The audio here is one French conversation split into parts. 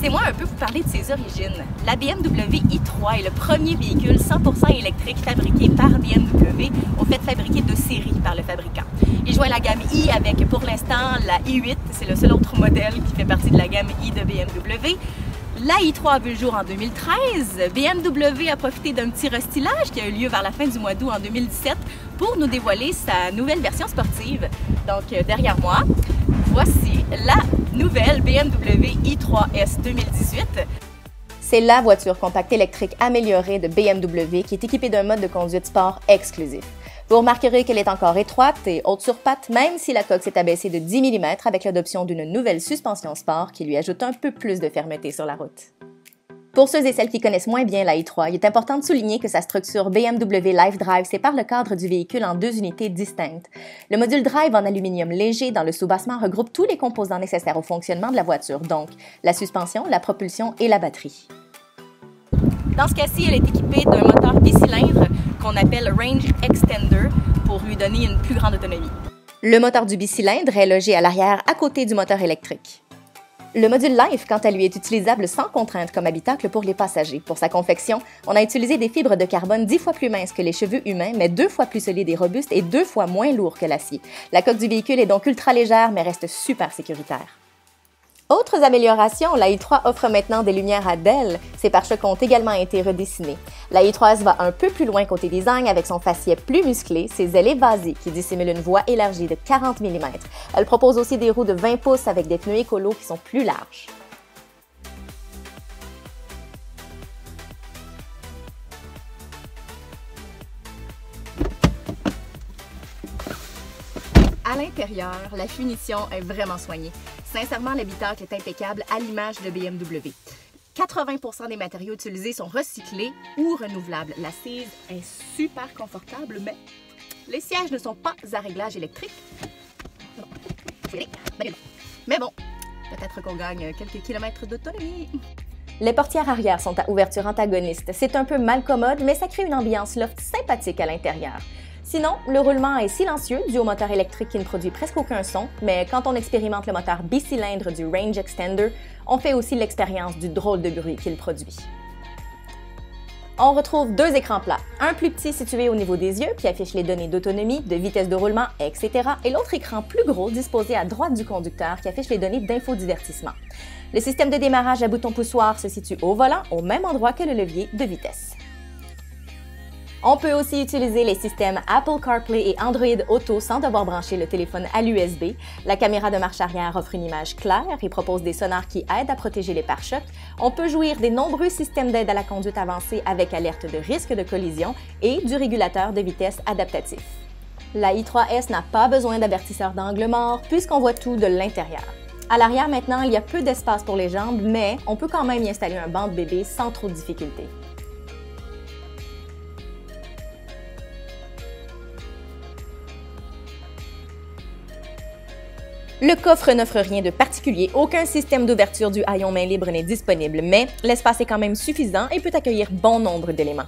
Laissez-moi un peu vous parler de ses origines. La BMW i3 est le premier véhicule 100% électrique fabriqué par BMW, au fait fabriqué de série par le fabricant. Il joint la gamme i avec, pour l'instant, la i8, c'est le seul autre modèle qui fait partie de la gamme i de BMW. La i3 a vu le jour en 2013. BMW a profité d'un petit restylage qui a eu lieu vers la fin du mois d'août en 2017 pour nous dévoiler sa nouvelle version sportive. Donc, derrière moi, voici la nouvelle BMW i3S 2018. C'est la voiture compacte électrique améliorée de BMW qui est équipée d'un mode de conduite sport exclusif. Vous remarquerez qu'elle est encore étroite et haute sur pattes, même si la coque s'est abaissée de 10 mm avec l'adoption d'une nouvelle suspension sport qui lui ajoute un peu plus de fermeté sur la route. Pour ceux et celles qui connaissent moins bien la i3, il est important de souligner que sa structure BMW Life Drive sépare le cadre du véhicule en deux unités distinctes. Le module Drive en aluminium léger dans le sous-bassement regroupe tous les composants nécessaires au fonctionnement de la voiture, donc la suspension, la propulsion et la batterie. Dans ce cas-ci, elle est équipée d'un moteur bicylindre qu'on appelle Range Extender pour lui donner une plus grande autonomie. Le moteur du bicylindre est logé à l'arrière à côté du moteur électrique. Le module Life, quant à lui, est utilisable sans contrainte comme habitacle pour les passagers. Pour sa confection, on a utilisé des fibres de carbone 10 fois plus minces que les cheveux humains, mais 2 fois plus solides et robustes et 2 fois moins lourds que l'acier. La coque du véhicule est donc ultra légère, mais reste super sécuritaire. Autres améliorations, la i3 offre maintenant des lumières à DEL. Ses pare-chocs ont également été redessinés. La i3S va un peu plus loin côté design avec son faciès plus musclé, ses ailes évasées qui dissimulent une voie élargie de 40 mm. Elle propose aussi des roues de 20 pouces avec des pneus écolos qui sont plus larges. À l'intérieur, la finition est vraiment soignée. Sincèrement, l'habitacle est impeccable à l'image de BMW. 80% des matériaux utilisés sont recyclés ou renouvelables. L'assise est super confortable, mais les sièges ne sont pas à réglage électrique. Mais bon, peut-être qu'on gagne quelques kilomètres d'autonomie. Les portières arrière sont à ouverture antagoniste. C'est un peu mal commode, mais ça crée une ambiance loft sympathique à l'intérieur. Sinon, le roulement est silencieux dû au moteur électrique qui ne produit presque aucun son, mais quand on expérimente le moteur bicylindre du Range Extender, on fait aussi l'expérience du drôle de bruit qu'il produit. On retrouve deux écrans plats, un plus petit situé au niveau des yeux qui affiche les données d'autonomie, de vitesse de roulement, etc. et l'autre écran plus gros disposé à droite du conducteur qui affiche les données d'infodivertissement. Le système de démarrage à bouton poussoir se situe au volant, au même endroit que le levier de vitesse. On peut aussi utiliser les systèmes Apple CarPlay et Android Auto sans devoir brancher le téléphone à l'USB. La caméra de marche arrière offre une image claire et propose des sonars qui aident à protéger les pare-chocs. On peut jouir des nombreux systèmes d'aide à la conduite avancée avec alerte de risque de collision et du régulateur de vitesse adaptatif. La i3S n'a pas besoin d'avertisseur d'angle mort puisqu'on voit tout de l'intérieur. À l'arrière maintenant, il y a peu d'espace pour les jambes, mais on peut quand même y installer un banc de bébé sans trop de difficultés. Le coffre n'offre rien de particulier, aucun système d'ouverture du haillon main libre n'est disponible, mais l'espace est quand même suffisant et peut accueillir bon nombre d'éléments.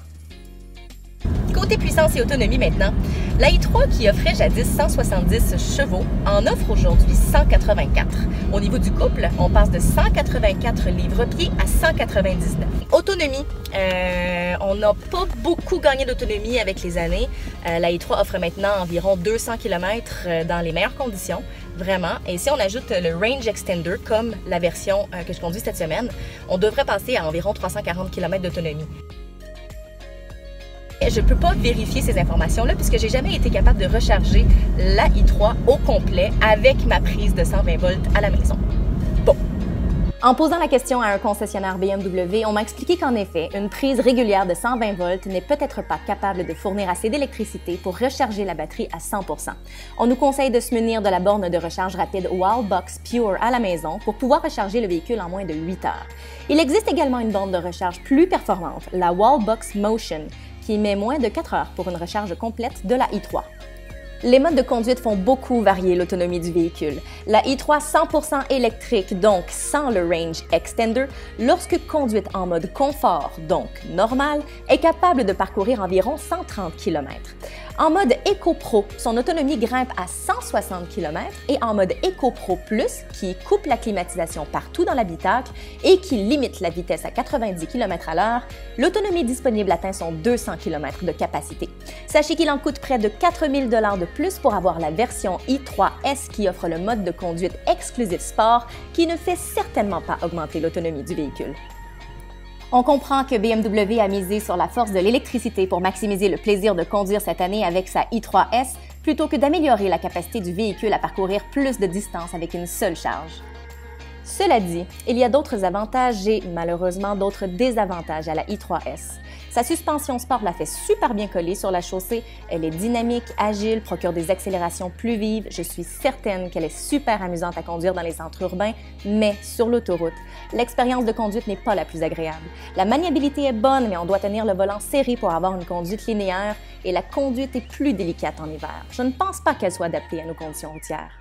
Côté puissance et autonomie maintenant, la i3 qui offrait jadis 170 chevaux en offre aujourd'hui 184. Au niveau du couple, on passe de 184 livres-pieds à 199. Autonomie, on n'a pas beaucoup gagné d'autonomie avec les années. La i3 offre maintenant environ 200 km dans les meilleures conditions, vraiment. Et si on ajoute le Range Extender comme la version que je conduis cette semaine, on devrait passer à environ 340 km d'autonomie. Je ne peux pas vérifier ces informations-là puisque j'ai jamais été capable de recharger la i3 au complet avec ma prise de 120 volts à la maison. Bon. En posant la question à un concessionnaire BMW, on m'a expliqué qu'en effet, une prise régulière de 120 volts n'est peut-être pas capable de fournir assez d'électricité pour recharger la batterie à 100%. On nous conseille de se munir de la borne de recharge rapide Wallbox Pure à la maison pour pouvoir recharger le véhicule en moins de 8 heures. Il existe également une borne de recharge plus performante, la Wallbox Motion, qui met moins de 4 heures pour une recharge complète de la i3. Les modes de conduite font beaucoup varier l'autonomie du véhicule. La i3 100% électrique, donc sans le Range Extender, lorsque conduite en mode confort, donc normal, est capable de parcourir environ 130 km. En mode Eco Pro, son autonomie grimpe à 160 km et en mode Eco Pro Plus, qui coupe la climatisation partout dans l'habitacle et qui limite la vitesse à 90 km/h, l'autonomie disponible atteint son 200 km de capacité. Sachez qu'il en coûte près de 4 000 $ de plus pour avoir la version i3S qui offre le mode de conduite exclusif sport qui ne fait certainement pas augmenter l'autonomie du véhicule. On comprend que BMW a misé sur la force de l'électricité pour maximiser le plaisir de conduire cette année avec sa i3S plutôt que d'améliorer la capacité du véhicule à parcourir plus de distance avec une seule charge. Cela dit, il y a d'autres avantages et malheureusement d'autres désavantages à la i3S. Sa suspension sport la fait super bien coller sur la chaussée, elle est dynamique, agile, procure des accélérations plus vives, je suis certaine qu'elle est super amusante à conduire dans les centres urbains, mais sur l'autoroute, l'expérience de conduite n'est pas la plus agréable. La maniabilité est bonne, mais on doit tenir le volant serré pour avoir une conduite linéaire et la conduite est plus délicate en hiver. Je ne pense pas qu'elle soit adaptée à nos conditions routières.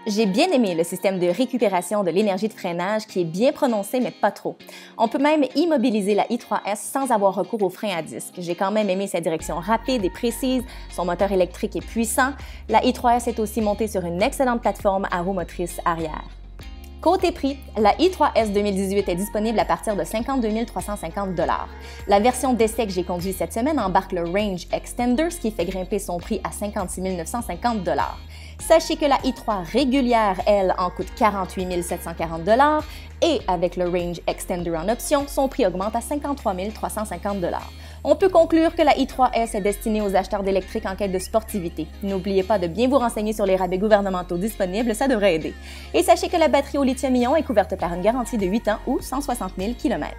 J'ai bien aimé le système de récupération de l'énergie de freinage qui est bien prononcé mais pas trop. On peut même immobiliser la i3S sans avoir recours aux freins à disque. J'ai quand même aimé sa direction rapide et précise, son moteur électrique est puissant. La i3S est aussi montée sur une excellente plateforme à roues motrices arrière. Côté prix, la i3S 2018 est disponible à partir de 52 350 $. La version d'essai que j'ai conduite cette semaine embarque le Range Extender, ce qui fait grimper son prix à 56 950 $. Sachez que la i3 régulière, elle, en coûte 48 740 $ et avec le Range Extender en option, son prix augmente à 53 350 $. On peut conclure que la i3S est destinée aux acheteurs d'électrique en quête de sportivité. N'oubliez pas de bien vous renseigner sur les rabais gouvernementaux disponibles, ça devrait aider. Et sachez que la batterie au lithium-ion est couverte par une garantie de 8 ans ou 160 000 km.